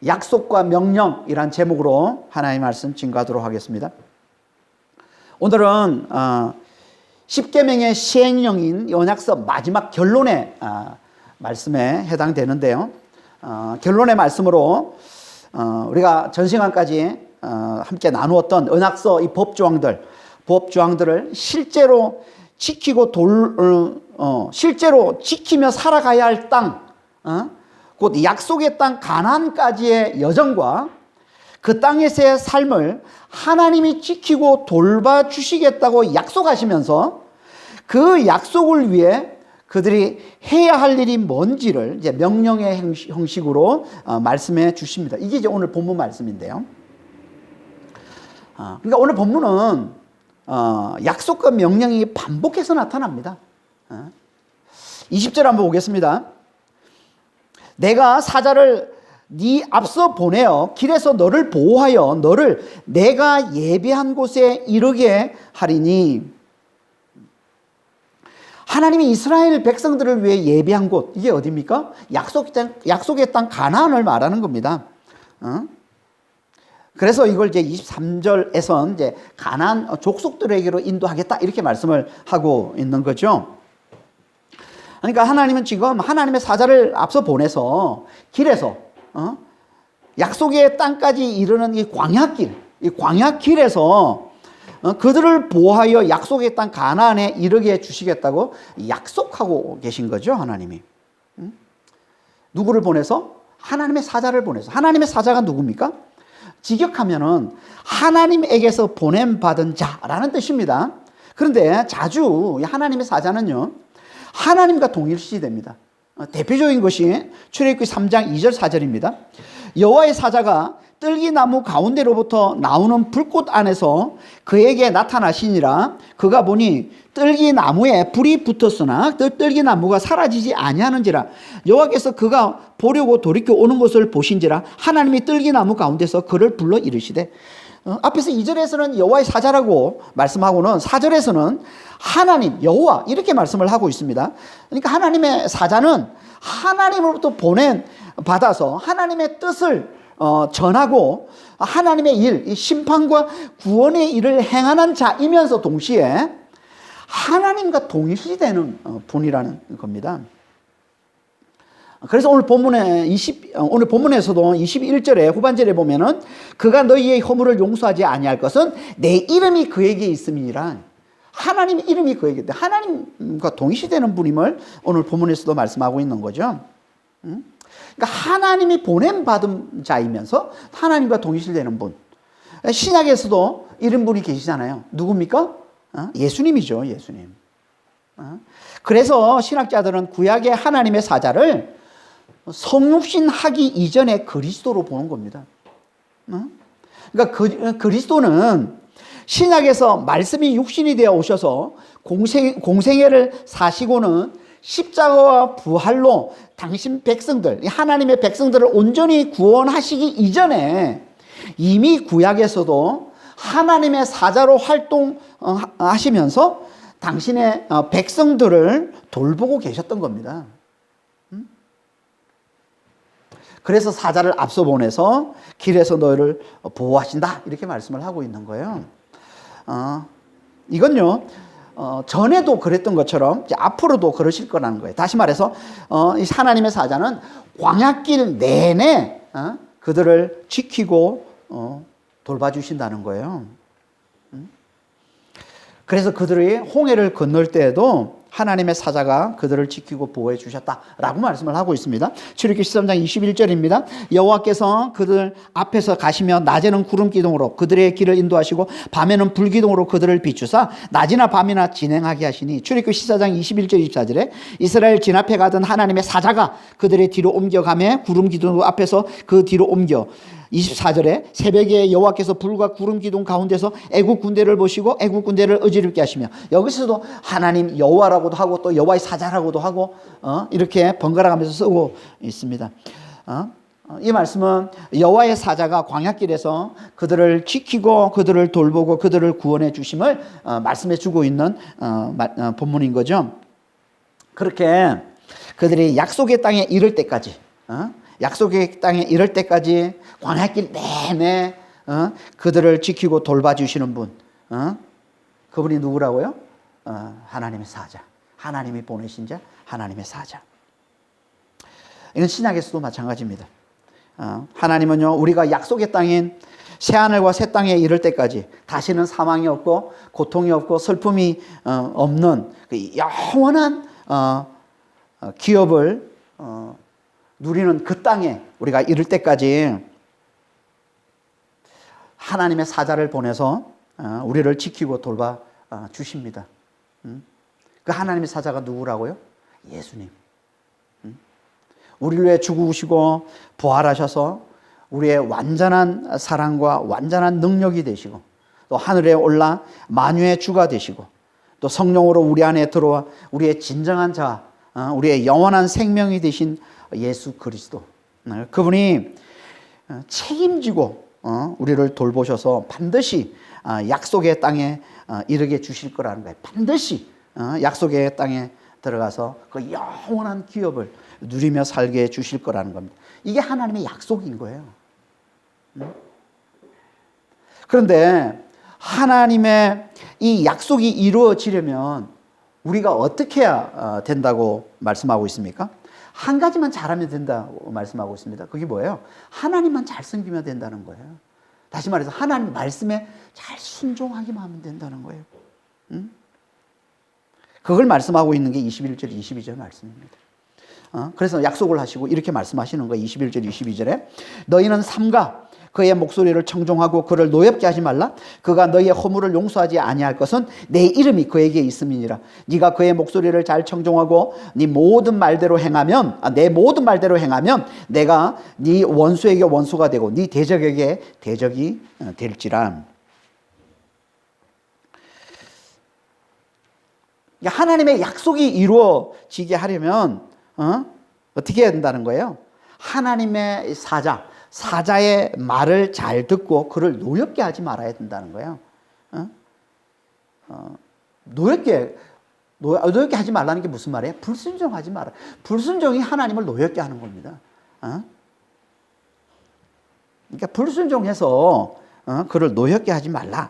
약속과 명령이란 제목으로 하나님의 말씀 증거하도록 하겠습니다. 오늘은 십계명의 시행령인 언약서 마지막 결론의 말씀에 해당되는데요. 결론의 말씀으로 우리가 전 시간까지 함께 나누었던 언약서 이 법조항들을 실제로 지키고 실제로 지키며 살아가야 할 땅, 곧 약속의 땅 가나안까지의 여정과 그 땅에서의 삶을 하나님이 지키고 돌봐주시겠다고 약속하시면서 그 약속을 위해 그들이 해야 할 일이 뭔지를 이제 명령의 형식으로 말씀해 주십니다. 이게 이제 오늘 본문 말씀인데요. 그러니까 오늘 본문은 약속과 명령이 반복해서 나타납니다. 20절 한번 보겠습니다. 내가 사자를 네 앞서 보내어 길에서 너를 보호하여 너를 내가 예비한 곳에 이르게 하리니. 하나님이 이스라엘 백성들을 위해 예비한 곳, 이게 어디입니까? 약속의 땅 가나안을 말하는 겁니다. 그래서 이걸 이제 23절에선 이제 가나안 족속들에게로 인도하겠다 이렇게 말씀을 하고 있는 거죠. 그러니까 하나님은 지금 하나님의 사자를 앞서 보내서 길에서 약속의 땅까지 이르는 이 광야길에서 그들을 보호하여 약속의 땅 가나안에 이르게 해주시겠다고 약속하고 계신 거죠, 하나님이. 누구를 보내서? 하나님의 사자를 보내서. 하나님의 사자가 누굽니까? 직역하면은 하나님에게서 보냄받은 자라는 뜻입니다. 그런데 자주 하나님의 사자는요, 하나님과 동일시됩니다. 대표적인 것이 출애굽기 3장 2절 4절입니다. 여호와의 사자가 뜰기나무 가운데로부터 나오는 불꽃 안에서 그에게 나타나시니라. 그가 보니 뜰기나무에 불이 붙었으나 뜰기나무가 사라지지 아니하는지라. 여호와께서 그가 보려고 돌이켜 오는 것을 보신지라. 하나님이 뜰기나무 가운데서 그를 불러 이르시되. 앞에서 2절에서는 여호와의 사자라고 말씀하고는 4절에서는 하나님, 여호와 이렇게 말씀을 하고 있습니다. 그러니까 하나님의 사자는 하나님으로부터 받아서 하나님의 뜻을 전하고 하나님의 일, 이 심판과 구원의 일을 행하는 자이면서 동시에 하나님과 동일시되는 분이라는 겁니다. 그래서 오늘 본문에서도 21절에 후반절에 보면은 그가 너희의 허물을 용서하지 아니할 것은 내 이름이 그에게 있음이니라. 하나님 이름이 그에게 있다. 하나님과 동일시되는 분임을 오늘 본문에서도 말씀하고 있는 거죠. 그러니까 하나님이 보냄받은 자이면서 하나님과 동일시되는 분. 신약에서도 이런 분이 계시잖아요. 누굽니까? 예수님이죠, 예수님. 그래서 신학자들은 구약의 하나님의 사자를 성육신 하기 이전에 그리스도로 보는 겁니다. 그러니까 그리스도는 신약에서 말씀이 육신이 되어 오셔서 공생애를 사시고는 십자가와 부활로 당신 백성들, 하나님의 백성들을 온전히 구원하시기 이전에 이미 구약에서도 하나님의 사자로 활동하시면서 당신의 백성들을 돌보고 계셨던 겁니다. 그래서 사자를 앞서 보내서 길에서 너희를 보호하신다 이렇게 말씀을 하고 있는 거예요. 이건요, 전에도 그랬던 것처럼 이제 앞으로도 그러실 거라는 거예요. 다시 말해서 이 하나님의 사자는 광야길 내내 그들을 지키고 돌봐주신다는 거예요. 그래서 그들이 홍해를 건널 때에도 하나님의 사자가 그들을 지키고 보호해 주셨다라고 말씀을 하고 있습니다. 출애굽기 13장 21절입니다. 여호와께서 그들 앞에서 가시며 낮에는 구름 기둥으로 그들의 길을 인도하시고 밤에는 불 기둥으로 그들을 비추사 낮이나 밤이나 진행하게 하시니. 출애굽기 14장 21절 24절에 이스라엘 진 앞에 가던 하나님의 사자가 그들의 뒤로 옮겨가며 구름 기둥 앞에서 그 뒤로 옮겨. 24절에 새벽에 여호와께서 불과 구름 기둥 가운데서 애국 군대를 보시고 애국 군대를 어지럽게 하시며. 여기서도 하나님 여호와라고도 하고 또 여호와의 사자라고도 하고 이렇게 번갈아 가면서 쓰고 있습니다. 이 말씀은 여호와의 사자가 광야길에서 그들을 지키고 그들을 돌보고 그들을 구원해 주심을 말씀해 주고 있는 본문인 거죠. 그렇게 그들이 약속의 땅에 이를 때까지 약속의 땅에 이를 때까지 광야길 내내 그들을 지키고 돌봐주시는 분, 그분이 누구라고요? 하나님의 사자, 하나님이 보내신 자, 하나님의 사자. 이건 신약에서도 마찬가지입니다. 하나님은요, 우리가 약속의 땅인 새하늘과 새 땅에 이를 때까지 다시는 사망이 없고 고통이 없고 슬픔이 없는 그 영원한 기업을 누리는 그 땅에 우리가 이를 때까지 하나님의 사자를 보내서 우리를 지키고 돌봐 주십니다. 그 하나님의 사자가 누구라고요? 예수님. 우리를 위해 죽으시고 부활하셔서 우리의 완전한 사랑과 완전한 능력이 되시고 또 하늘에 올라 만유의 주가 되시고 또 성령으로 우리 안에 들어와 우리의 진정한 자, 우리의 영원한 생명이 되신 예수 그리스도, 그분이 책임지고 우리를 돌보셔서 반드시 약속의 땅에 이르게 주실 거라는 거예요. 반드시 약속의 땅에 들어가서 그 영원한 기업을 누리며 살게 해주실 거라는 겁니다. 이게 하나님의 약속인 거예요. 그런데 하나님의 이 약속이 이루어지려면 우리가 어떻게 해야 된다고 말씀하고 있습니까? 한 가지만 잘하면 된다고 말씀하고 있습니다. 그게 뭐예요? 하나님만 잘 섬기면 된다는 거예요. 다시 말해서 하나님 말씀에 잘 순종하기만 하면 된다는 거예요. 그걸 말씀하고 있는 게 21절, 22절 말씀입니다. 그래서 약속을 하시고 이렇게 말씀하시는 거예요. 21절, 22절에 너희는 삼가 그의 목소리를 청종하고 그를 노엽게 하지 말라. 그가 너희의 허물을 용서하지 아니할 것은 내 이름이 그에게 있음이니라. 네가 그의 목소리를 잘 청종하고 네 모든 말대로 행하면, 내 모든 말대로 행하면 내가 네 원수에게 원수가 되고 네 대적에게 대적이 될지라. 하나님의 약속이 이루어지게 하려면 어떻게 해야 된다는 거예요? 하나님의 사자의 말을 잘 듣고 그를 노엽게 하지 말아야 된다는 거예요. 노엽게 하지 말라는 게 무슨 말이에요? 불순종하지 마라. 불순종이 하나님을 노엽게 하는 겁니다. 그러니까 불순종해서 그를 노엽게 하지 말라.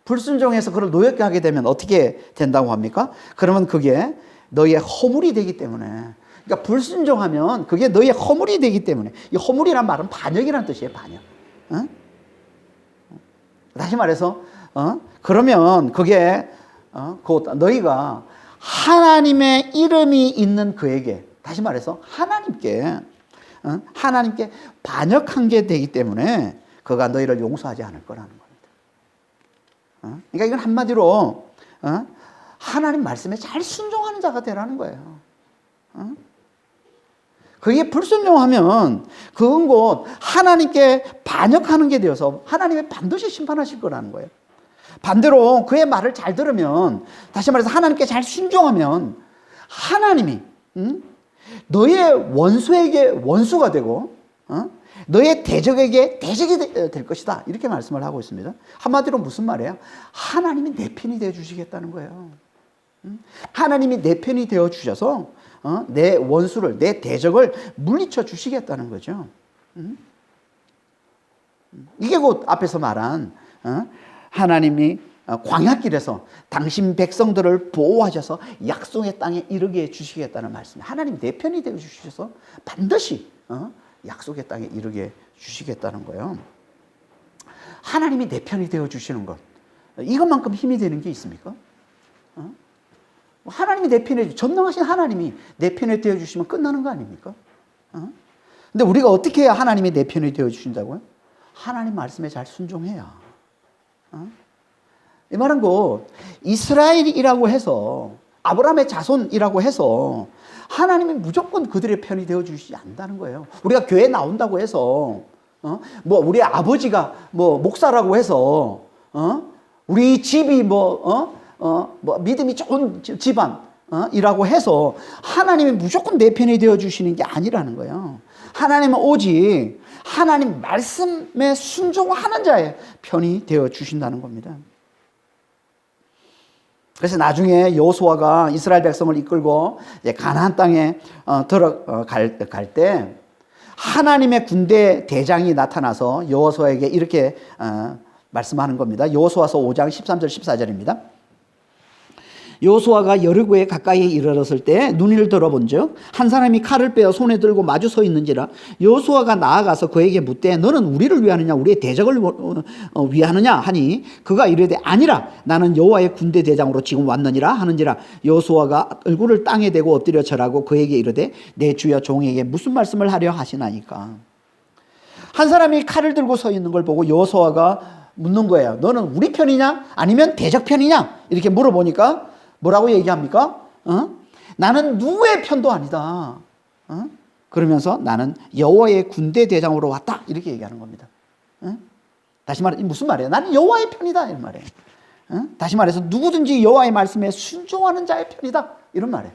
불순종해서 그를 노엽게 하게 되면 어떻게 된다고 합니까? 그러면 그게 너희의 허물이 되기 때문에, 그러니까 불순종하면 그게 너희의 허물이 되기 때문에, 이 허물이란 말은 반역이라는 뜻이에요. 반역. 다시 말해서 그러면 그게 곧 너희가 하나님의 이름이 있는 그에게, 다시 말해서 하나님께 반역한 게 되기 때문에 그가 너희를 용서하지 않을 거라는 겁니다. 그러니까 이건 한마디로 하나님 말씀에 잘 순종하는 자가 되라는 거예요. 그게 불순종하면 그건 곧 하나님께 반역하는 게 되어서 하나님이 반드시 심판하실 거라는 거예요. 반대로 그의 말을 잘 들으면, 다시 말해서 하나님께 잘 순종하면 하나님이 너의 원수에게 원수가 되고 너의 대적에게 대적이 될 것이다, 이렇게 말씀을 하고 있습니다. 한마디로 무슨 말이에요? 하나님이 내 편이 되어 주시겠다는 거예요. 하나님이 내 편이 되어 주셔서 내 원수를, 내 대적을 물리쳐 주시겠다는 거죠. 이게 곧 앞에서 말한 하나님이 광야길에서 당신 백성들을 보호하셔서 약속의 땅에 이르게 해 주시겠다는 말씀입니다. 하나님 내 편이 되어 주셔서 반드시 약속의 땅에 이르게 주시겠다는 거예요. 하나님이 내 편이 되어 주시는 것, 이것만큼 힘이 되는 게 있습니까? 하나님이 내 편에, 전능하신 하나님이 내 편에 되어 주시면 끝나는 거 아닙니까? 근데 우리가 어떻게 해야 하나님이 내 편이 되어 주신다고요? 하나님 말씀에 잘 순종해야. 이 말은 곧 이스라엘이라고 해서, 아브라함의 자손이라고 해서 하나님이 무조건 그들의 편이 되어 주시지 않는다는 거예요. 우리가 교회 나온다고 해서 뭐 우리 아버지가 뭐 목사라고 해서 우리 집이 뭐 믿음이 좋은 집안이라고 해서 하나님이 무조건 내 편이 되어 주시는 게 아니라는 거예요. 하나님은 오직 하나님 말씀에 순종하는 자의 편이 되어 주신다는 겁니다. 그래서 나중에 여호수아가 이스라엘 백성을 이끌고 이제 가나안 땅에 들어갈 때 하나님의 군대 대장이 나타나서 여호수아에게 이렇게 말씀하는 겁니다. 여호수아서 5장 13절 14절입니다. 여호수아가 여리고에 가까이 이르렀을 때 눈을 들어본즉 한 사람이 칼을 빼어 손에 들고 마주 서 있는지라. 여호수아가 나아가서 그에게 묻되 너는 우리를 위하느냐 우리의 대적을 위하느냐 하니 그가 이르되 아니라 나는 여호와의 군대 대장으로 지금 왔느니라 하는지라. 여호수아가 얼굴을 땅에 대고 엎드려 절하고 그에게 이르되 내 주여 종에게 무슨 말씀을 하려 하시나이까. 한 사람이 칼을 들고 서 있는 걸 보고 여호수아가 묻는 거예요. 너는 우리 편이냐 아니면 대적 편이냐 이렇게 물어보니까 뭐라고 얘기합니까? 나는 누구의 편도 아니다. 그러면서 나는 여호와의 군대 대장으로 왔다. 이렇게 얘기하는 겁니다. 다시 말해 무슨 말이에요? 나는 여호와의 편이다. 이런 말이에요. 다시 말해서 누구든지 여호와의 말씀에 순종하는 자의 편이다. 이런 말이에요.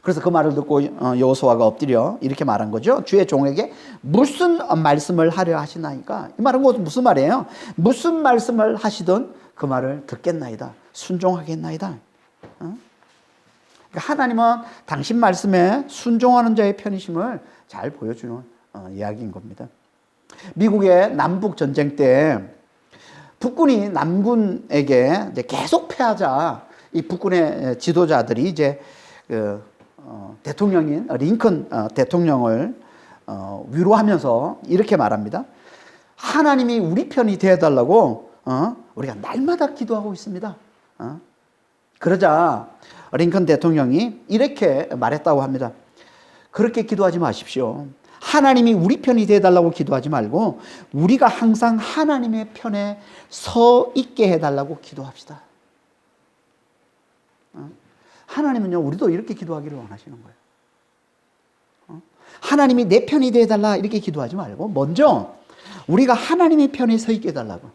그래서 그 말을 듣고 여호수아가 엎드려 이렇게 말한 거죠. 주의 종에게 무슨 말씀을 하려 하시나이까. 이 말은 무슨 말이에요? 무슨 말씀을 하시든 그 말을 듣겠나이다. 순종하겠나이다. 그러니까 하나님은 당신 말씀에 순종하는 자의 편이심을 잘 보여주는 이야기인 겁니다. 미국의 남북 전쟁 때 북군이 남군에게 이제 계속 패하자 이 북군의 지도자들이 이제 대통령인 링컨 대통령을 위로하면서 이렇게 말합니다. 하나님이 우리 편이 되어달라고 우리가 날마다 기도하고 있습니다. 그러자 링컨 대통령이 이렇게 말했다고 합니다. 그렇게 기도하지 마십시오. 하나님이 우리 편이 되어달라고 기도하지 말고 우리가 항상 하나님의 편에 서 있게 해달라고 기도합시다. 하나님은요, 우리도 이렇게 기도하기를 원하시는 거예요. 하나님이 내 편이 되어달라 이렇게 기도하지 말고 먼저 우리가 하나님의 편에 서 있게 해달라고.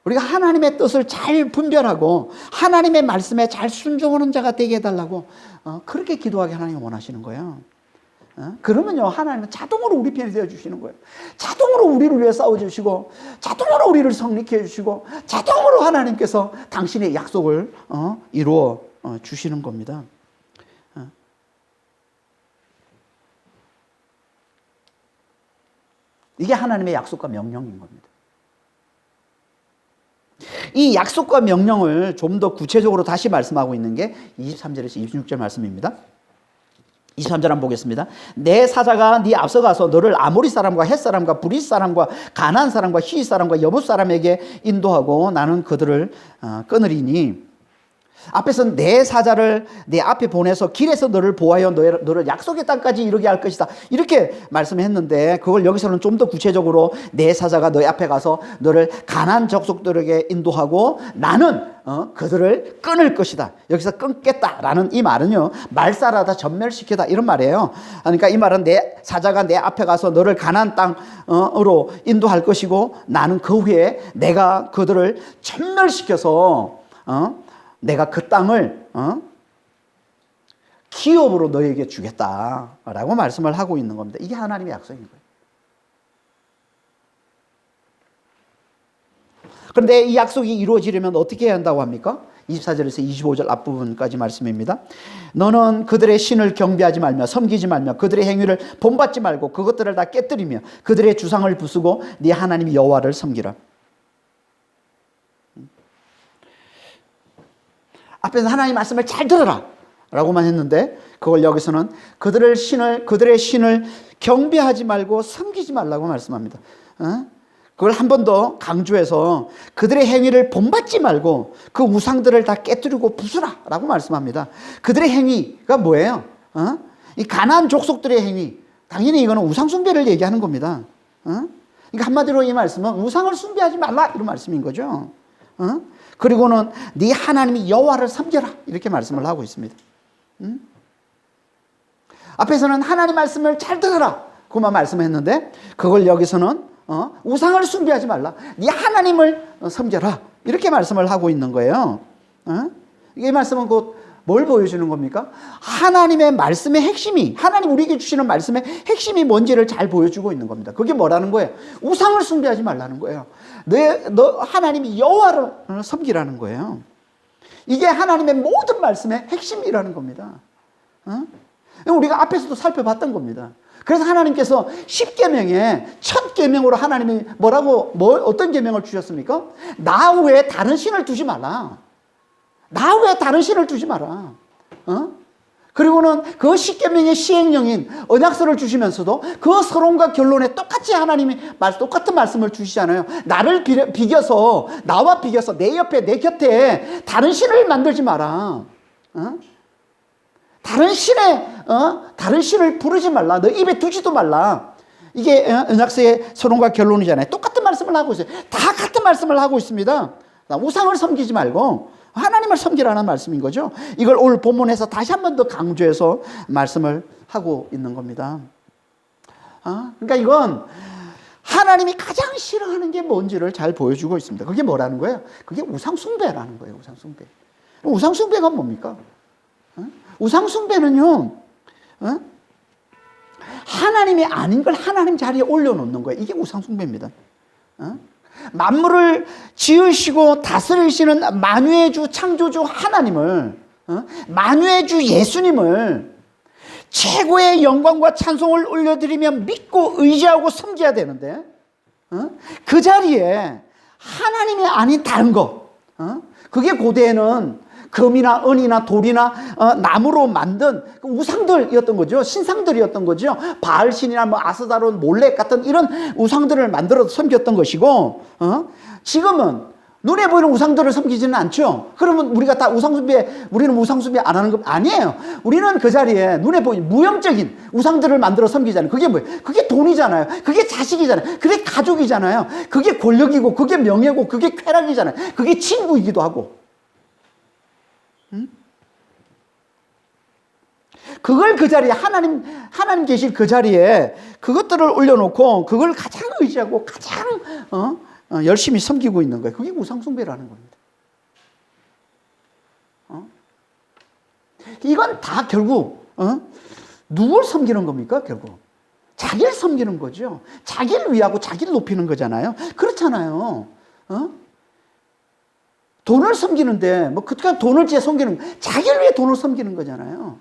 우리가 하나님의 뜻을 잘 분별하고 하나님의 말씀에 잘 순종하는 자가 되게 해달라고 그렇게 기도하게 하나님이 원하시는 거예요. 그러면요, 하나님은 자동으로 우리 편이 되어주시는 거예요. 자동으로 우리를 위해 싸워주시고 자동으로 우리를 성립해 주시고 자동으로 하나님께서 당신의 약속을 이루어 주시는 겁니다. 이게 하나님의 약속과 명령인 겁니다. 이 약속과 명령을 좀 더 구체적으로 다시 말씀하고 있는 게 23절에서 26절 말씀입니다. 23절 한번 보겠습니다. 내 사자가 네 앞서가서 너를 아모리 사람과 헷 사람과 브릿 사람과 가나안 사람과 히윗 사람과 여붓 사람에게 인도하고 나는 그들을 끊으리니 앞에서 내 사자를 내 앞에 보내서 길에서 너를 보호하여 너를 약속의 땅까지 이르게 할 것이다. 이렇게 말씀했는데 그걸 여기서는 좀 더 구체적으로 내 사자가 너의 앞에 가서 너를 가나안 족속들에게 인도하고 나는 그들을 끊을 것이다. 여기서 끊겠다라는 이 말은요, 말살하다 전멸시키다 이런 말이에요. 그러니까 이 말은 내 사자가 내 앞에 가서 너를 가나안 땅으로 인도할 것이고 나는 그 후에 내가 그들을 전멸시켜서 내가 그 땅을 기업으로 너에게 주겠다라고 말씀을 하고 있는 겁니다. 이게 하나님의 약속인 거예요. 그런데 이 약속이 이루어지려면 어떻게 해야 한다고 합니까? 24절에서 25절 앞부분까지 말씀입니다. 너는 그들의 신을 경배하지 말며 섬기지 말며 그들의 행위를 본받지 말고 그것들을 다 깨뜨리며 그들의 주상을 부수고 네 하나님 여호와를 섬기라. 앞에서 하나님 말씀을 잘 들어라 라고만 했는데 그걸 여기서는 그들의 신을 경배하지 말고 섬기지 말라고 말씀합니다. 그걸 한 번 더 강조해서 그들의 행위를 본받지 말고 그 우상들을 다 깨뜨리고 부수라 라고 말씀합니다. 그들의 행위가 뭐예요? 이 가나안 족속들의 행위, 당연히 이거는 우상 숭배를 얘기하는 겁니다. 그러니까 한마디로 이 말씀은 우상을 숭배하지 말라 이런 말씀인 거죠. 그리고는 네 하나님이 여호와를 섬겨라 이렇게 말씀을 하고 있습니다. 앞에서는 하나님 말씀을 잘 들어라 그만 말씀했는데 그걸 여기서는 우상을 숭배하지 말라, 네 하나님을 섬겨라 이렇게 말씀을 하고 있는 거예요. 이 말씀은 곧 뭘 보여주는 겁니까? 하나님의 말씀의 핵심이, 하나님 우리에게 주시는 말씀의 핵심이 뭔지를 잘 보여주고 있는 겁니다. 그게 뭐라는 거예요? 우상을 숭배하지 말라는 거예요. 너 하나님이 여호와를 섬기라는 거예요. 이게 하나님의 모든 말씀의 핵심이라는 겁니다. 우리가 앞에서도 살펴봤던 겁니다. 그래서 하나님께서 10계명에 첫 계명으로 하나님이 어떤 계명을 주셨습니까? 나 외에 다른 신을 두지 말라. 나 외에 다른 신을 두지 마라. 그리고는 그 10계명의 시행령인 언약서를 주시면서도 그 서론과 결론에 똑같이 하나님이 똑같은 말씀을 주시잖아요. 나와 비교서 내 옆에 내 곁에 다른 신을 만들지 마라. 다른 신을 부르지 말라. 너 입에 두지도 말라. 이게 언약서의 서론과 결론이잖아요. 똑같은 말씀을 하고 있어요. 다 같은 말씀을 하고 있습니다. 우상을 섬기지 말고 하나님을 섬기라는 말씀인 거죠. 이걸 오늘 본문에서 다시 한 번 더 강조해서 말씀을 하고 있는 겁니다. 그러니까 이건 하나님이 가장 싫어하는 게 뭔지를 잘 보여주고 있습니다. 그게 뭐라는 거예요? 그게 우상숭배라는 거예요. 우상숭배. 우상숭배가 뭡니까? 우상숭배는요, 하나님이 아닌 걸 하나님 자리에 올려놓는 거예요. 이게 우상숭배입니다. 만물을 지으시고 다스리시는 만유의 주, 창조주 하나님을, 만유의 주 예수님을 최고의 영광과 찬송을 올려드리며 믿고 의지하고 섬겨야 되는데, 그 자리에 하나님이 아닌 다른 것, 그게 고대에는 금이나 은이나 돌이나 나무로 만든 우상들이었던 거죠. 신상들이었던 거죠. 바알신이나 아스다론, 몰렉 같은 이런 우상들을 만들어서 섬겼던 것이고, 지금은 눈에 보이는 우상들을 섬기지는 않죠. 그러면 우리가 다 우리는 우상숭배 안 하는 거 아니에요. 우리는 그 자리에 눈에 보이는 무형적인 우상들을 만들어 섬기잖아요. 그게 뭐예요? 그게 돈이잖아요. 그게 자식이잖아요. 그게 가족이잖아요. 그게 권력이고, 그게 명예고, 그게 쾌락이잖아요. 그게 친구이기도 하고. 그걸 그 자리에 하나님 계실 그 자리에 그것들을 올려놓고 그걸 가장 의지하고 가장 열심히 섬기고 있는 거예요. 그게 우상숭배라는 겁니다. 이건 다 결국 누굴 섬기는 겁니까? 결국 자기를 섬기는 거죠. 자기를 위하고 자기를 높이는 거잖아요. 그렇잖아요. 돈을 섬기는데 그때까지 돈을 섬기는, 자기를 위해 돈을 섬기는 거잖아요.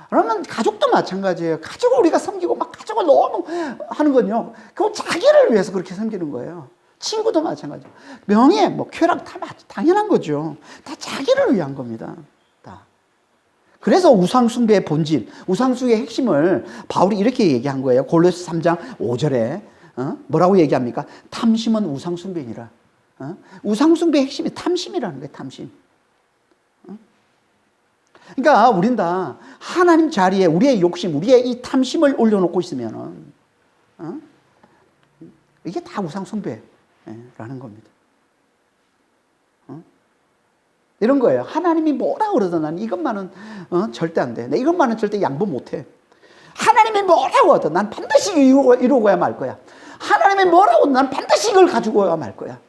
그러면 가족도 마찬가지예요. 가족을 우리가 섬기고 가족을 너무 하는 건요, 그건 자기를 위해서 그렇게 섬기는 거예요. 친구도 마찬가지예요. 명예, 쾌락 다 당연한 거죠. 다 자기를 위한 겁니다. 다. 그래서 우상숭배의 본질, 우상숭배의 핵심을 바울이 이렇게 얘기한 거예요. 골로새 3장 5절에 뭐라고 얘기합니까? 탐심은 우상숭배니라. 우상숭배의 핵심이 탐심이라는 거예요. 탐심. 그러니까 우린 다 하나님 자리에 우리의 욕심, 우리의 이 탐심을 올려놓고 있으면은 이게 다 우상숭배라는 겁니다. 이런 거예요. 하나님이 뭐라 그러든 난 이것만은 절대 안 돼. 내 이것만은 절대 양보 못 해. 하나님이 뭐라고 하든 난 반드시 이루고야 말 거야. 하나님이 뭐라고 하든 난 반드시 이걸 가지고야 말 거야.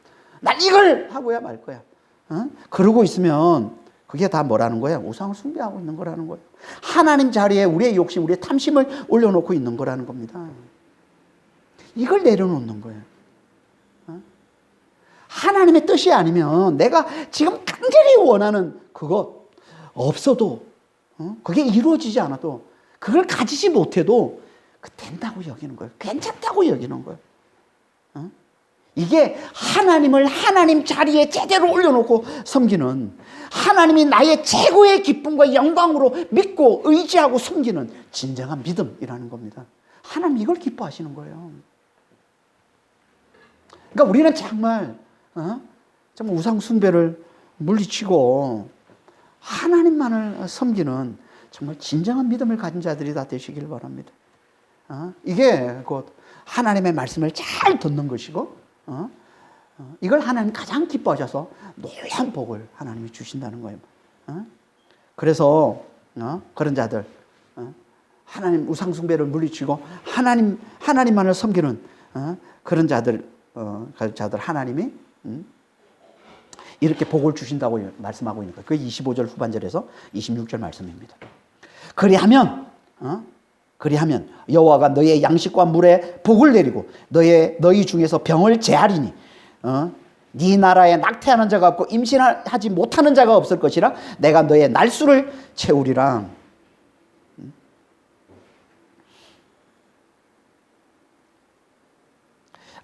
난 이걸 하고야 말 거야. 그러고 있으면 그게 다 뭐라는 거야? 우상을 숭배하고 있는 거라는 거예요. 하나님 자리에 우리의 욕심, 우리의 탐심을 올려놓고 있는 거라는 겁니다. 이걸 내려놓는 거예요. 하나님의 뜻이 아니면 내가 지금 간절히 원하는 그것 없어도, 그게 이루어지지 않아도, 그걸 가지지 못해도 된다고 여기는 거예요. 괜찮다고 여기는 거예요. 이게 하나님을 하나님 자리에 제대로 올려놓고 섬기는, 하나님이 나의 최고의 기쁨과 영광으로 믿고 의지하고 섬기는 진정한 믿음이라는 겁니다. 하나님 이걸 기뻐하시는 거예요. 그러니까 우리는 정말 우상 숭배를 물리치고 하나님만을 섬기는 정말 진정한 믿음을 가진 자들이 다 되시길 바랍니다. 이게 곧 하나님의 말씀을 잘 듣는 것이고, 이걸 하나님 가장 기뻐하셔서 놀라운 복을 하나님이 주신다는 거예요. 그래서 그런 자들, 하나님 우상 숭배를 물리치고 하나님만을 섬기는 그런 자들 하나님이 이렇게 복을 주신다고 말씀하고 있는 거예요. 그게 25절 후반절에서 26절 말씀입니다. 그리하면 여호와가 너의 양식과 물에 복을 내리고 너희 중에서 병을 제하리니 네 나라에 낙태하는 자가 없고 임신하지 못하는 자가 없을 것이라 내가 너의 날수를 채우리라.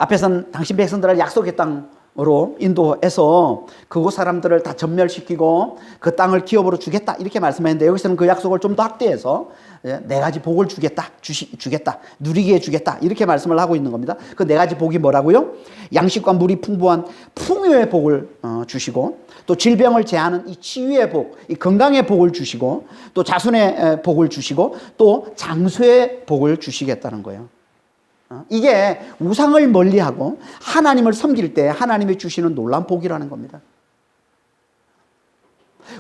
앞에서는 당신 백성들을 약속의 땅으로 인도해서 그곳 사람들을 다 전멸시키고 그 땅을 기업으로 주겠다 이렇게 말씀했는데, 여기서는 그 약속을 좀 더 확대해서 네 가지 복을 주겠다, 주겠다, 누리게 해주겠다 이렇게 말씀을 하고 있는 겁니다. 그 네 가지 복이 뭐라고요? 양식과 물이 풍부한 풍요의 복을 주시고, 또 질병을 제하는 이 치유의 복, 이 건강의 복을 주시고, 또 자손의 복을 주시고, 또 장수의 복을 주시겠다는 거예요. 이게 우상을 멀리하고 하나님을 섬길 때 하나님이 주시는 놀라운 복이라는 겁니다.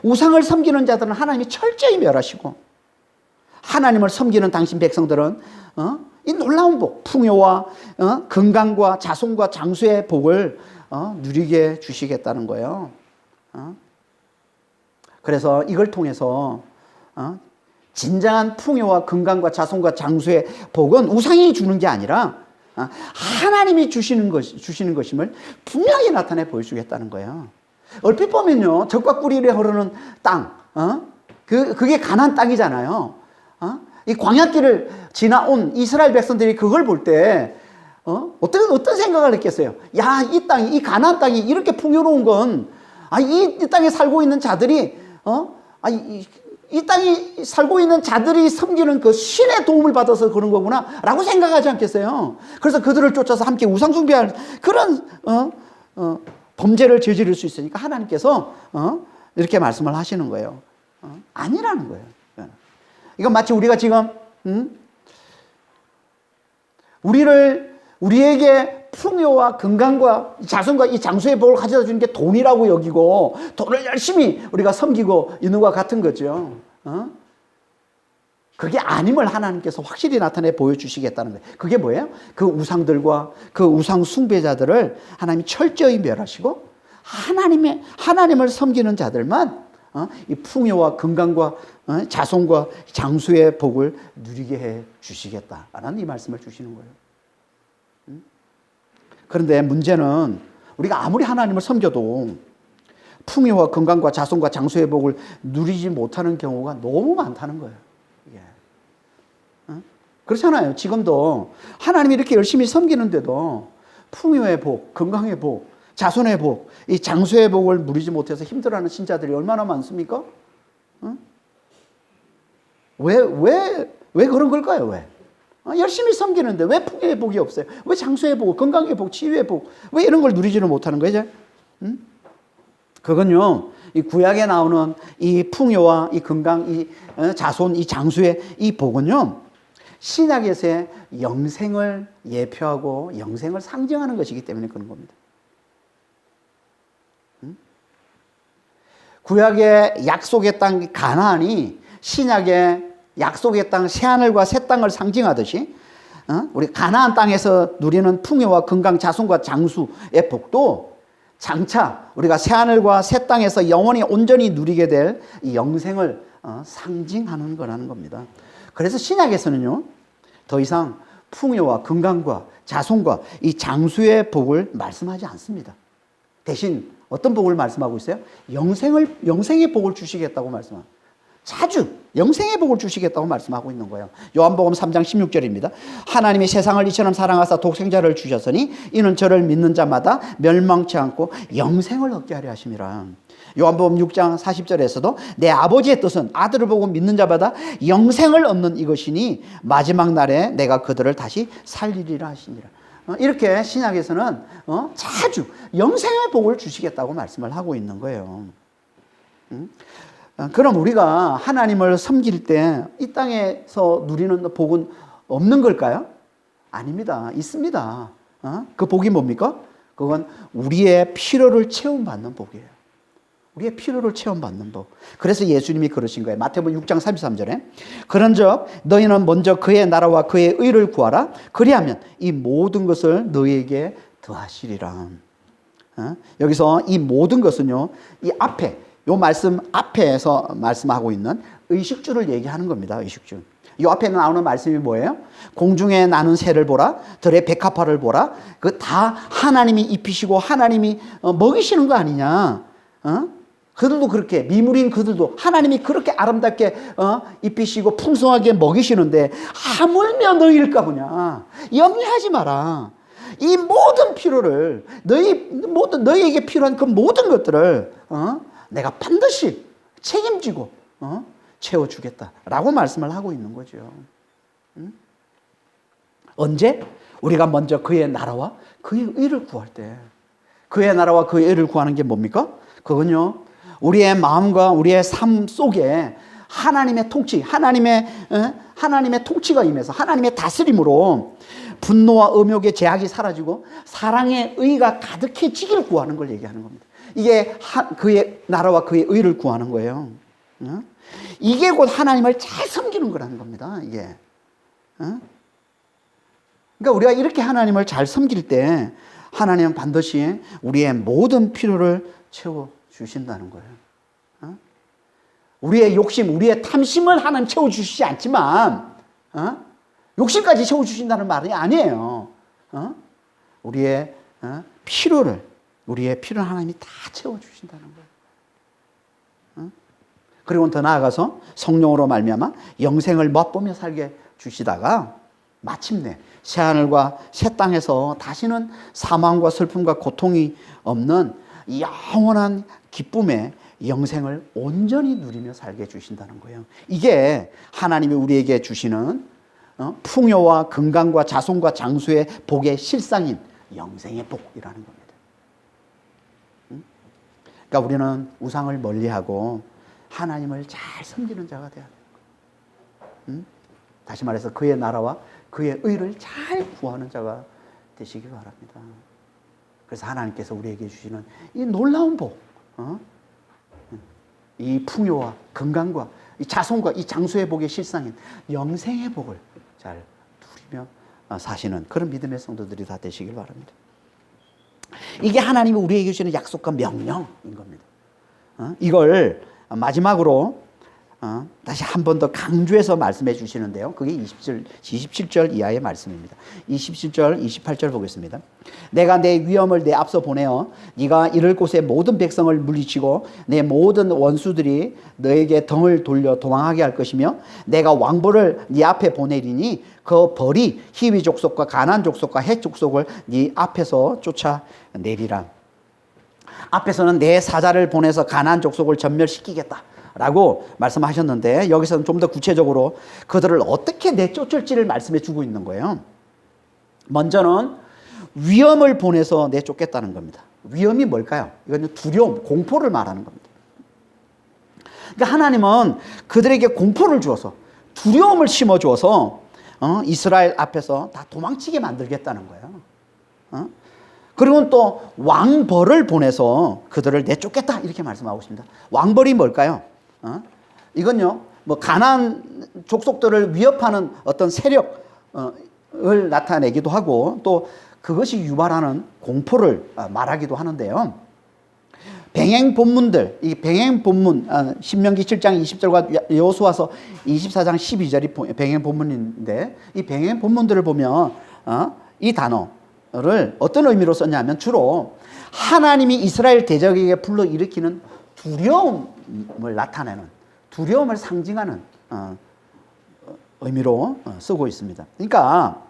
우상을 섬기는 자들은 하나님이 철저히 멸하시고, 하나님을 섬기는 당신 백성들은 이 놀라운 복, 풍요와 건강과 자손과 장수의 복을 누리게 주시겠다는 거예요. 그래서 이걸 통해서 진정한 풍요와 건강과 자손과 장수의 복은 우상이 주는 게 아니라 하나님이 주시는 것임을 분명히 나타내 보여주겠다는 거예요. 얼핏 보면요, 젖과 꿀이 흐르는 땅, 그게 가나안 땅이잖아요. 이 광야길을 지나온 이스라엘 백성들이 그걸 볼 때 어떤 생각을 했겠어요? 야, 이 땅이, 이 가나안 땅이 이렇게 풍요로운 건, 이 땅에 살고 있는 자들이 이 땅에 살고 있는 자들이 섬기는 그 신의 도움을 받아서 그런 거구나 라고 생각하지 않겠어요? 그래서 그들을 쫓아서 함께 우상숭배할 그런 범죄를 저지를 수 있으니까 하나님께서 이렇게 말씀을 하시는 거예요. 아니라는 거예요. 이건 마치 우리가 지금 우리에게 풍요와 건강과 자손과 이 장수의 복을 가져다 주는 게 돈이라고 여기고 돈을 열심히 우리가 섬기고 있는 것과 같은 거죠. 그게 아님을 하나님께서 확실히 나타내 보여주시겠다는 거예요. 그게 뭐예요? 그 우상들과 그 우상 숭배자들을 하나님이 철저히 멸하시고 하나님을 섬기는 자들만 이 풍요와 건강과 자손과 장수의 복을 누리게 해 주시겠다라는 이 말씀을 주시는 거예요. 그런데 문제는 우리가 아무리 하나님을 섬겨도 풍요와 건강과 자손과 장수의 복을 누리지 못하는 경우가 너무 많다는 거예요. 이게. 그렇잖아요. 지금도 하나님이 이렇게 열심히 섬기는데도 풍요의 복, 건강의 복, 자손의 복, 이 장수의 복을 누리지 못해서 힘들어하는 신자들이 얼마나 많습니까? 왜 그런 걸까요? 왜? 열심히 섬기는데 왜 풍요의 복이 없어요? 왜 장수의 복, 건강의 복, 치유의 복, 왜 이런 걸 누리지는 못하는 거죠? 그건요, 이 구약에 나오는 이 풍요와 이 건강, 이 자손, 이 장수의 이 복은요, 신약에서의 영생을 예표하고 영생을 상징하는 것이기 때문에 그런 겁니다. 구약의 약속의 땅 가나안이 신약의 약속의 땅 새하늘과 새 땅을 상징하듯이 우리 가나안 땅에서 누리는 풍요와 건강, 자손과 장수의 복도 장차 우리가 새하늘과 새 땅에서 영원히 온전히 누리게 될 이 영생을 상징하는 거라는 겁니다. 그래서 신약에서는요, 더 이상 풍요와 건강과 자손과 이 장수의 복을 말씀하지 않습니다. 대신 어떤 복을 말씀하고 있어요? 영생의 복을 주시겠다고 말씀합니다. 자주 영생의 복을 주시겠다고 말씀하고 있는 거예요. 요한복음 3장 16절입니다. 하나님이 세상을 이처럼 사랑하사 독생자를 주셨으니 이는 저를 믿는 자마다 멸망치 않고 영생을 얻게 하려 하심이라. 요한복음 6장 40절에서도 내 아버지의 뜻은 아들을 보고 믿는 자마다 영생을 얻는 이것이니 마지막 날에 내가 그들을 다시 살리리라 하시니라. 이렇게 신약에서는 자주 영생의 복을 주시겠다고 말씀을 하고 있는 거예요. 그럼 우리가 하나님을 섬길 때 이 땅에서 누리는 복은 없는 걸까요? 아닙니다. 있습니다. 그 복이 뭡니까? 그건 우리의 필요를 채움받는 복이에요. 우리의 필요를 체험받는 법. 그래서 예수님이 그러신 거예요. 마태복음 6장 33절에 그런즉 너희는 먼저 그의 나라와 그의 의를 구하라. 그리하면 이 모든 것을 너희에게 더하시리라. 여기서 이 모든 것은요, 이 앞에 요 말씀 앞에서 말씀하고 있는 의식주를 얘기하는 겁니다. 의식주. 이 앞에 나오는 말씀이 뭐예요? 공중에 나는 새를 보라, 들의 백합화를 보라. 그 다 하나님이 입히시고 하나님이 먹이시는 거 아니냐? 그들도 그렇게 미물인 그들도 하나님이 그렇게 아름답게 입히시고 풍성하게 먹이시는데 하물며 너희일까 보냐? 염려하지 마라. 이 모든 필요를 너희에게 필요한 그 모든 것들을 내가 반드시 책임지고 채워주겠다라고 말씀을 하고 있는 거죠. 언제? 우리가 먼저 그의 나라와 그의 의를 구할 때. 그의 나라와 그의 의를 구하는 게 뭡니까? 그건요, 우리의 마음과 우리의 삶 속에 하나님의 통치, 하나님의 통치가 임해서 하나님의 다스림으로 분노와 음욕의 제약이 사라지고 사랑의 의가 가득해지기를 구하는 걸 얘기하는 겁니다. 이게 그의 나라와 그의 의를 구하는 거예요. 이게 곧 하나님을 잘 섬기는 거라는 겁니다. 이게. 그러니까 우리가 이렇게 하나님을 잘 섬길 때 하나님은 반드시 우리의 모든 필요를 채워주신다는 거예요. 우리의 욕심, 우리의 탐심을 하나님 채워주시지 않지만 욕심까지 채워주신다는 말이 아니에요. 우리의 필요를 하나님이 다 채워주신다는 거예요. 그리고 더 나아가서 성령으로 말미암아 영생을 맛보며 살게 주시다가 마침내 새하늘과 새 땅에서 다시는 사망과 슬픔과 고통이 없는 영원한 기쁨의 영생을 온전히 누리며 살게 해주신다는 거예요. 이게 하나님이 우리에게 주시는 풍요와 건강과 자손과 장수의 복의 실상인 영생의 복이라는 겁니다. 그러니까 우리는 우상을 멀리하고 하나님을 잘 섬기는 자가 되어야 돼요. 다시 말해서 그의 나라와 그의 의를 잘 구하는 자가 되시기 바랍니다. 그래서 하나님께서 우리에게 주시는 이 놀라운 복, 이 풍요와 건강과 이 자손과 이 장수의 복의 실상인 영생의 복을 잘 누리며 사시는 그런 믿음의 성도들이 다 되시길 바랍니다. 이게 하나님이 우리에게 주시는 약속과 명령인 겁니다. 이걸 마지막으로 다시 한 번 더 강조해서 말씀해 주시는데요. 그게 27절 이하의 말씀입니다. 27절, 28절 보겠습니다. 내가 내 위엄을 내 앞서 보내어 네가 이를 곳에 모든 백성을 물리치고 내 모든 원수들이 너에게 등을 돌려 도망하게 할 것이며 내가 왕벌을 네 앞에 보내리니 그 벌이 히위 족속과 가나안 족속과 헷 족속을 네 앞에서 쫓아내리라. 앞에서는 내 사자를 보내서 가나안 족속을 전멸시키겠다 라고 말씀하셨는데 여기서는 좀 더 구체적으로 그들을 어떻게 내쫓을지를 말씀해 주고 있는 거예요. 먼저는 위험을 보내서 내쫓겠다는 겁니다. 위험이 뭘까요? 이건 두려움, 공포를 말하는 겁니다. 그러니까 하나님은 그들에게 공포를 주어서 두려움을 심어 주어서 이스라엘 앞에서 다 도망치게 만들겠다는 거예요. 그리고 또 왕벌을 보내서 그들을 내쫓겠다 이렇게 말씀하고 있습니다. 왕벌이 뭘까요? 이건요, 뭐 가나안 족속들을 위협하는 어떤 세력을 나타내기도 하고 또 그것이 유발하는 공포를 말하기도 하는데요. 병행 본문들, 이 병행 본문, 신명기 7장 20절과 여호수아서 24장 12절이 병행 본문인데 이 병행 본문들을 보면 이 단어를 어떤 의미로 썼냐면 주로 하나님이 이스라엘 대적에게 불러일으키는 두려움을 나타내는, 두려움을 상징하는 의미로 쓰고 있습니다. 그러니까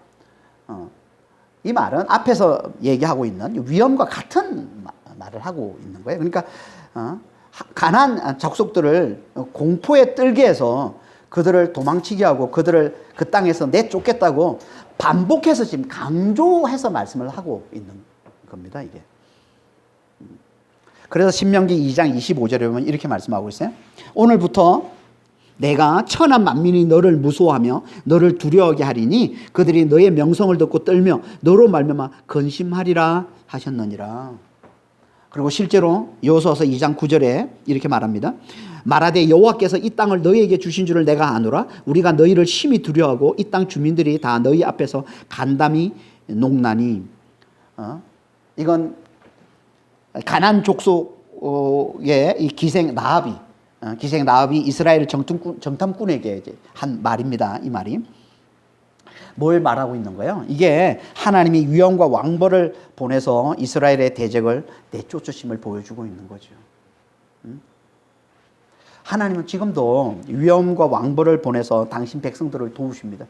이 말은 앞에서 얘기하고 있는 위험과 같은 말을 하고 있는 거예요. 그러니까 가나안 족속들을 공포에 떨게 해서 그들을 도망치게 하고 그들을 그 땅에서 내쫓겠다고 반복해서 지금 강조해서 말씀을 하고 있는 겁니다. 이게. 그래서 신명기 2장 25절에 보면 이렇게 말씀하고 있어요. 오늘부터 내가 천한 만민이 너를 무서워하며 너를 두려워하게 하리니 그들이 너의 명성을 듣고 떨며 너로 말미암아 근심하리라 하셨느니라. 그리고 실제로 여호수아서 2장 9절에 이렇게 말합니다. 말하되 여호와께서 이 땅을 너희에게 주신 줄을 내가 아노라. 우리가 너희를 심히 두려워하고 이 땅 주민들이 다 너희 앞에서 간담이 녹나니. 이건 가나안 족속의 이 기생 라합이 기생 라합이 이스라엘 정탐꾼에게 이제 한 말입니다. 이 말이 뭘 말하고 있는 거예요? 이게 하나님이 위엄과 왕벌을 보내서 이스라엘의 대적을 내쫓으심을 보여주고 있는 거죠. 하나님은 지금도 위엄과 왕벌을 보내서 당신 백성들을 도우십니다.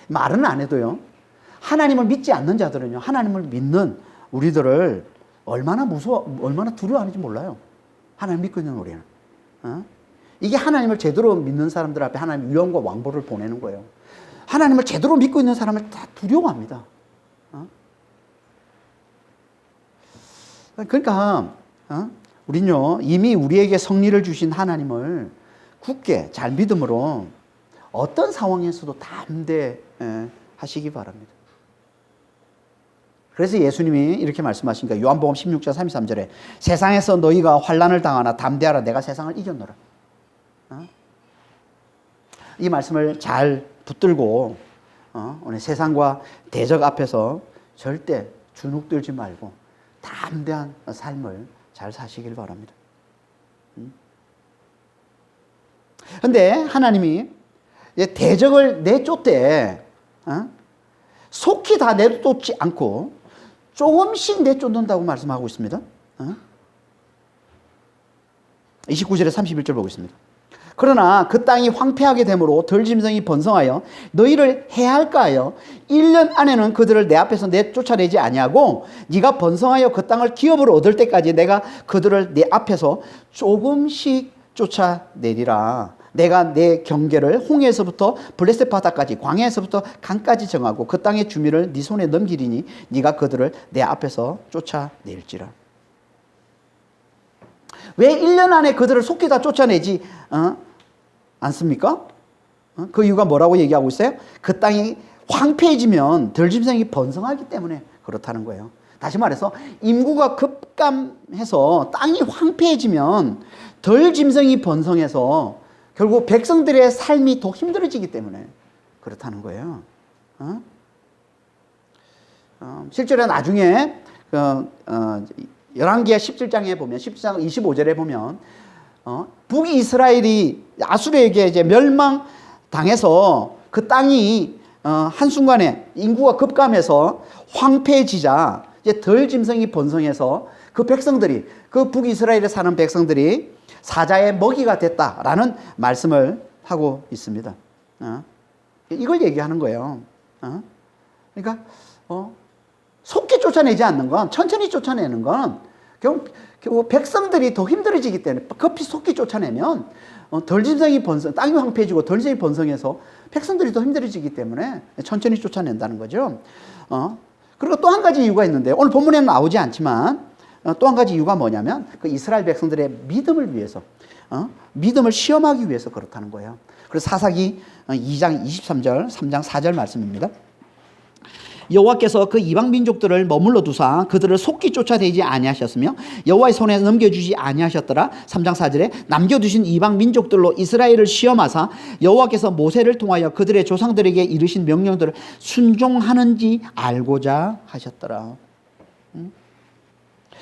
말은 안 해도요. 하나님을 믿지 않는 자들은요. 하나님을 믿는 우리들을 얼마나 얼마나 두려워하는지 몰라요. 하나님 믿고 있는 우리는. 이게 하나님을 제대로 믿는 사람들 앞에 하나님 위엄과 왕벌을 보내는 거예요. 하나님을 제대로 믿고 있는 사람을 다 두려워합니다. 그러니까 우리는요 이미 우리에게 성리를 주신 하나님을 굳게 잘 믿음으로 어떤 상황에서도 담대하시기 바랍니다. 그래서 예수님이 이렇게 말씀하신 거예요. 요한복음 16장 33절에 세상에서 너희가 환난을 당하나 담대하라 내가 세상을 이겼노라. 이 말씀을 잘 붙들고 오늘 세상과 대적 앞에서 절대 주눅들지 말고 담대한 삶을 잘 사시길 바랍니다. 그런데 하나님이 대적을 내쫓되 속히 다 내쫓지 않고 조금씩 내쫓는다고 말씀하고 있습니다. 29절에 31절 보고 있습니다. 그러나 그 땅이 황폐하게 되므로 들짐승이 번성하여 너희를 해할까 하여 1년 안에는 그들을 내 앞에서 내쫓아내지 아니하고 네가 번성하여 그 땅을 기업으로 얻을 때까지 내가 그들을 내 앞에서 조금씩 쫓아내리라. 내가 내 경계를 홍해에서부터 블레셋 바다까지 광야에서부터 강까지 정하고 그 땅의 주민을 네 손에 넘기리니 네가 그들을 내 앞에서 쫓아낼지라. 왜 1년 안에 그들을 속히 다 쫓아내지 않습니까? 그 이유가 뭐라고 얘기하고 있어요? 그 땅이 황폐해지면 들짐승이 번성하기 때문에 그렇다는 거예요. 다시 말해서 인구가 급감해서 땅이 황폐해지면 들짐승이 번성해서 결국 백성들의 삶이 더 힘들어지기 때문에 그렇다는 거예요. 실제로 나중에 11기하 17장에 보면 17장 25절에 보면 북이스라엘이 아수르에게 이제 멸망당해서 그 땅이 한순간에 인구가 급감해서 황폐해지자 이제 들짐승이 번성해서 그 백성들이 그 북이스라엘에 사는 백성들이 사자의 먹이가 됐다라는 말씀을 하고 있습니다. 이걸 얘기하는 거예요. 그러니까 속히 쫓아내지 않는 건 천천히 쫓아내는 건 결국 백성들이 더 힘들어지기 때문에 급히 속히 쫓아내면 들짐승이 번성, 땅이 황폐해지고 들짐승이 번성해서 백성들이 더 힘들어지기 때문에 천천히 쫓아낸다는 거죠. 그리고 또 한 가지 이유가 있는데 오늘 본문에는 나오지 않지만 또 한 가지 이유가 뭐냐면 그 이스라엘 백성들의 믿음을 위해서 믿음을 시험하기 위해서 그렇다는 거예요. 그래서 사사기 2장 23절 3장 4절 말씀입니다. 여호와께서 그 이방 민족들을 머물러 두사 그들을 속히 쫓아내지 아니하셨으며 여호와의 손에 넘겨주지 아니하셨더라. 3장 4절에 남겨두신 이방 민족들로 이스라엘을 시험하사 여호와께서 모세를 통하여 그들의 조상들에게 이르신 명령들을 순종하는지 알고자 하셨더라.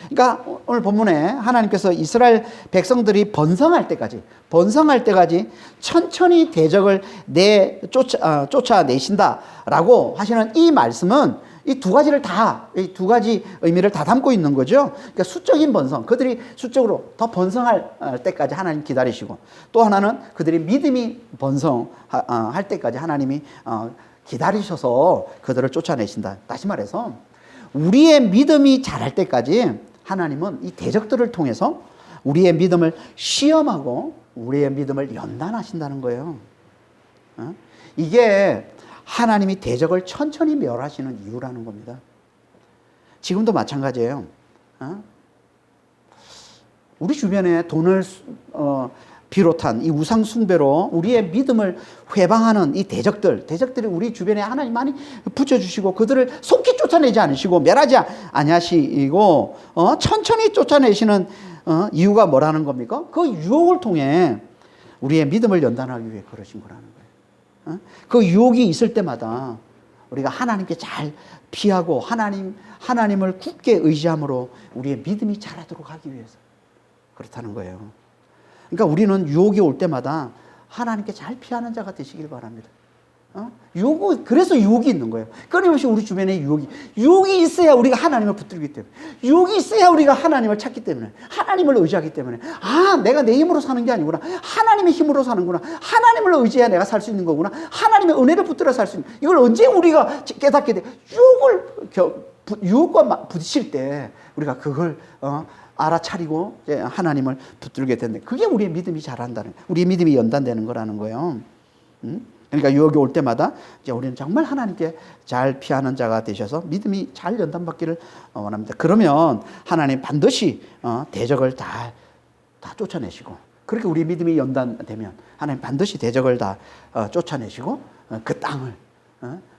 그러니까 오늘 본문에 하나님께서 이스라엘 백성들이 번성할 때까지 천천히 대적을 쫓아내신다라고 하시는 이 말씀은 이 두 가지 의미를 다 담고 있는 거죠. 그러니까 수적인 번성, 그들이 수적으로 더 번성할 때까지 하나님 기다리시고, 또 하나는 그들이 믿음이 번성할 때까지 하나님이 기다리셔서 그들을 쫓아내신다. 다시 말해서 우리의 믿음이 자랄 때까지 하나님은 이 대적들을 통해서 우리의 믿음을 시험하고 우리의 믿음을 연단하신다는 거예요. 이게 하나님이 대적을 천천히 멸하시는 이유라는 겁니다. 지금도 마찬가지예요. 우리 주변에 돈을 비롯한 이 우상 숭배로 우리의 믿음을 회방하는 이 대적들이 우리 주변에 하나님 많이 붙여주시고 그들을 속히 쫓아내지 않으시고 멸하지 아니하시고 천천히 쫓아내시는 이유가 뭐라는 겁니까? 그 유혹을 통해 우리의 믿음을 연단하기 위해 그러신 거라는 거예요. 그 유혹이 있을 때마다 우리가 하나님께 잘 피하고 하나님을 굳게 의지함으로 우리의 믿음이 자라도록 하기 위해서 그렇다는 거예요. 그러니까 우리는 유혹이 올 때마다 하나님께 잘 피하는 자가 되시길 바랍니다. 그래서 유혹이 있는 거예요. 끊임없이 우리 주변에 유혹이 있어야 우리가 하나님을 붙들기 때문에, 유혹이 있어야 우리가 하나님을 찾기 때문에, 하나님을 의지하기 때문에, 내가 내 힘으로 사는 게 아니구나. 하나님의 힘으로 사는구나. 하나님을 의지해야 내가 살 수 있는 거구나. 하나님의 은혜를 붙들어 살 수 있는, 이걸 언제 우리가 깨닫게 돼? 유혹과 부딪힐 때 우리가 그걸 알아차리고 하나님을 붙들게 된다. 그게 우리의 믿음이 자란다는, 우리의 믿음이 연단되는 거라는 거예요. 그러니까 유혹이 올 때마다 이제 우리는 정말 하나님께 잘 피하는 자가 되셔서 믿음이 잘 연단받기를 원합니다. 그러면 하나님 반드시 대적을 다 쫓아내시고, 그렇게 우리 믿음이 연단되면 하나님 반드시 대적을 다 쫓아내시고 그 땅을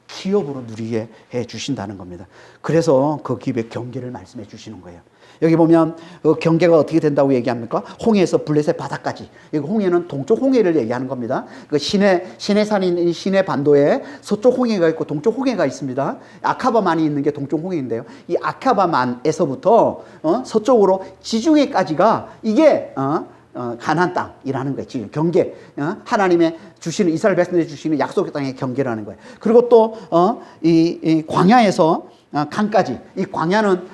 기업으로 누리게 해 주신다는 겁니다. 그래서 그 기업의 경계를 말씀해 주시는 거예요. 여기 보면 그 경계가 어떻게 된다고 얘기합니까? 홍해에서 블레셋 바다까지. 여기 홍해는 동쪽 홍해를 얘기하는 겁니다. 그 시내산인 시내 반도에 서쪽 홍해가 있고 동쪽 홍해가 있습니다. 아카바만이 있는 게 동쪽 홍해인데요. 이 아카바만에서부터 서쪽으로 지중해까지가 이게 가나안 땅이라는 거예요. 지금 경계, 하나님의 주시는, 이스라엘 백성들이 주시는 약속의 땅의 경계라는 거예요. 그리고 또 이 광야에서 강까지, 이 광야는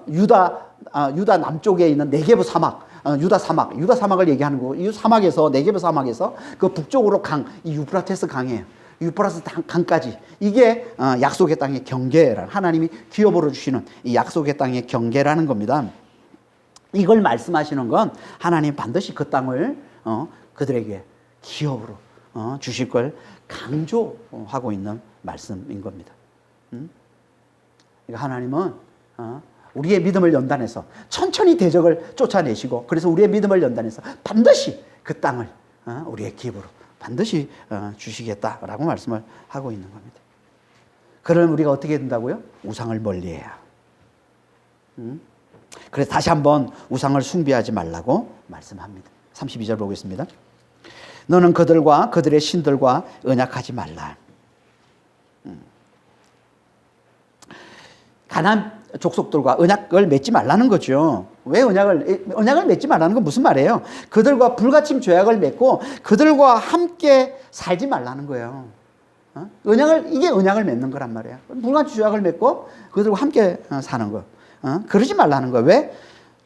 유다 남쪽에 있는 네게브 사막, 유다 사막을 얘기하는 거고, 이 사막에서, 네게브 사막에서 그 북쪽으로 이 유프라테스 강이에요. 유프라테스 강까지, 이게 약속의 땅의 경계라는, 하나님이 기업으로 주시는 이 약속의 땅의 경계라는 겁니다. 이걸 말씀하시는 건 하나님 반드시 그 땅을 그들에게 기업으로 주실 걸 강조하고 있는 말씀인 겁니다. 그러니까 하나님은 우리의 믿음을 연단해서 천천히 대적을 쫓아내시고, 그래서 우리의 믿음을 연단해서 반드시 그 땅을 우리의 기업으로 반드시 주시겠다라고 말씀을 하고 있는 겁니다. 그러면 우리가 어떻게 된다고요? 우상을 멀리해야. 그래서 다시 한번 우상을 숭배하지 말라고 말씀합니다. 32절 보겠습니다. 너는 그들과 그들의 신들과 언약하지 말라. 가나안 족속들과 언약을 맺지 말라는 거죠. 왜 언약을 맺지 말라는 건 무슨 말이에요? 그들과 불가침 조약을 맺고 그들과 함께 살지 말라는 거예요. 이게 언약을 맺는 거란 말이에요. 불가침 조약을 맺고 그들과 함께 사는 거. 그러지 말라는 거예요. 왜?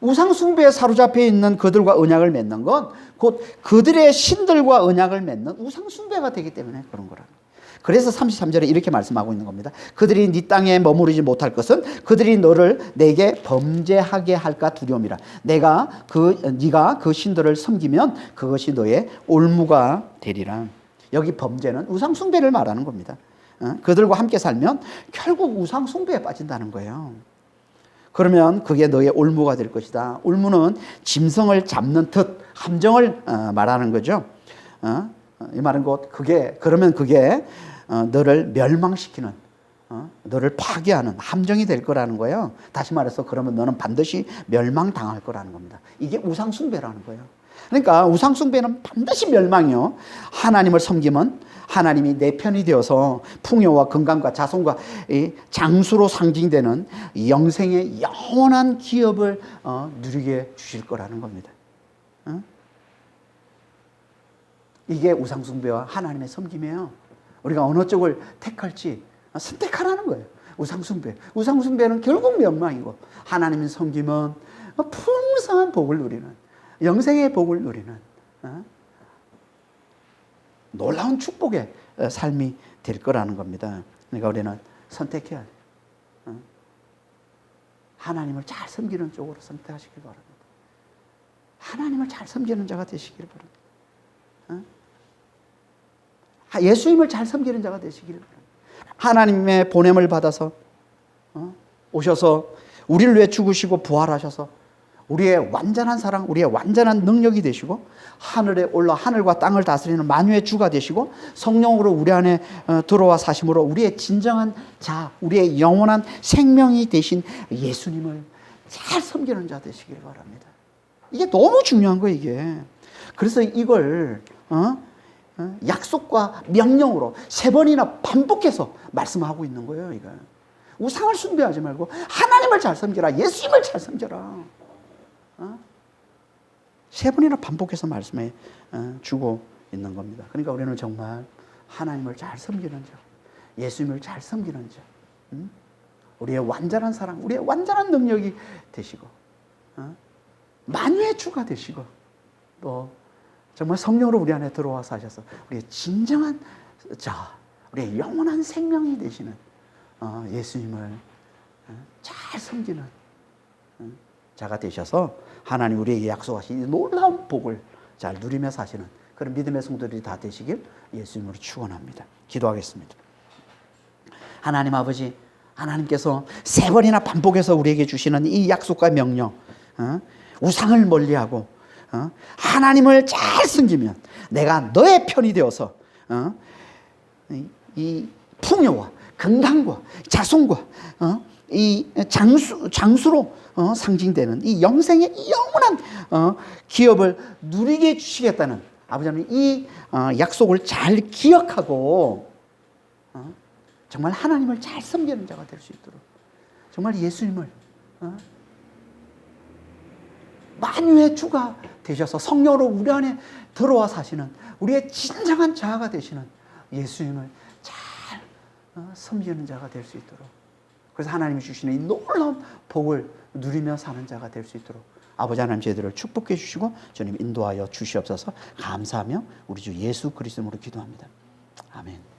우상 숭배에 사로잡혀 있는 그들과 언약을 맺는 건 곧 그들의 신들과 언약을 맺는 우상 숭배가 되기 때문에 그런 거라는 거예요. 그래서 33절에 이렇게 말씀하고 있는 겁니다. 그들이 네 땅에 머무르지 못할 것은 그들이 너를 내게 범죄하게 할까 두려움이라. 네가 그 신들을 섬기면 그것이 너의 올무가 되리라. 여기 범죄는 우상 숭배를 말하는 겁니다. 그들과 함께 살면 결국 우상 숭배에 빠진다는 거예요. 그러면 그게 너의 올무가 될 것이다. 올무는 짐승을 잡는 듯 함정을 말하는 거죠. 이 말은 그러면 그게 너를 멸망시키는, 너를 파괴하는 함정이 될 거라는 거예요. 다시 말해서 그러면 너는 반드시 멸망당할 거라는 겁니다. 이게 우상숭배라는 거예요. 그러니까 우상숭배는 반드시 멸망이요. 하나님을 섬기면 하나님이 내 편이 되어서 풍요와 건강과 자손과 장수로 상징되는 영생의 영원한 기업을 누리게 주실 거라는 겁니다. 이게 우상숭배와 하나님의 섬김이에요. 우리가 어느 쪽을 택할지 선택하라는 거예요. 우상숭배는 결국 멸망이고, 하나님의 섬김은 풍성한 복을 누리는, 영생의 복을 누리는 놀라운 축복의 삶이 될 거라는 겁니다. 그러니까 우리는 선택해야 돼요. 하나님을 잘 섬기는 쪽으로 선택하시길 바랍니다. 하나님을 잘 섬기는 자가 되시길 바랍니다. 예수님을 잘 섬기는 자가 되시길 바랍니다. 하나님의 보냄을 받아서 오셔서 우리를 위해 죽으시고 부활하셔서 우리의 완전한 사랑, 우리의 완전한 능력이 되시고 하늘에 올라 하늘과 땅을 다스리는 만유의 주가 되시고 성령으로 우리 안에 들어와 사심으로 우리의 진정한 자, 우리의 영원한 생명이 되신 예수님을 잘 섬기는 자 되시길 바랍니다. 이게 너무 중요한 거예요, 이게. 그래서 이걸 약속과 명령으로 3번이나 반복해서 말씀하고 있는 거예요, 이거. 우상을 숭배하지 말고 하나님을 잘 섬겨라. 예수님을 잘 섬겨라. 세 번이나 반복해서 말씀해 주고 있는 겁니다. 그러니까 우리는 정말 하나님을 잘 섬기는 자, 예수님을 잘 섬기는 자, 우리의 완전한 사랑, 우리의 완전한 능력이 되시고, 만유의 주가 되시고, 또 정말 성령으로 우리 안에 들어와서 하셔서 우리의 진정한 자, 우리의 영원한 생명이 되시는 예수님을 잘 섬기는 자가 되셔서 하나님 우리에게 약속하신 이 놀라운 복을 잘 누리며 사시는 그런 믿음의 성도들이 다 되시길 예수님으로 축원합니다. 기도하겠습니다. 하나님 아버지, 하나님께서 세 번이나 반복해서 우리에게 주시는 이 약속과 명령, 우상을 멀리하고 하나님을 잘 섬기면 내가 너의 편이 되어서 이 풍요와 건강과 자손과 이 장수로 상징되는 이 영생의 영원한 기업을 누리게 해주시겠다는 아버지 하나님 이 약속을 잘 기억하고 정말 하나님을 잘 섬기는 자가 될 수 있도록 정말 예수님을 만유의 주가 되셔서 성령으로 우리 안에 들어와 사시는 우리의 진정한 자아가 되시는 예수님을 잘 섬기는 자가 될 수 있도록 그래서 하나님이 주시는 이 놀라운 복을 누리며 사는 자가 될 수 있도록 아버지 하나님 저희들을 축복해 주시고 주님 인도하여 주시옵소서. 감사하며 우리 주 예수 그리스도로 기도합니다. 아멘.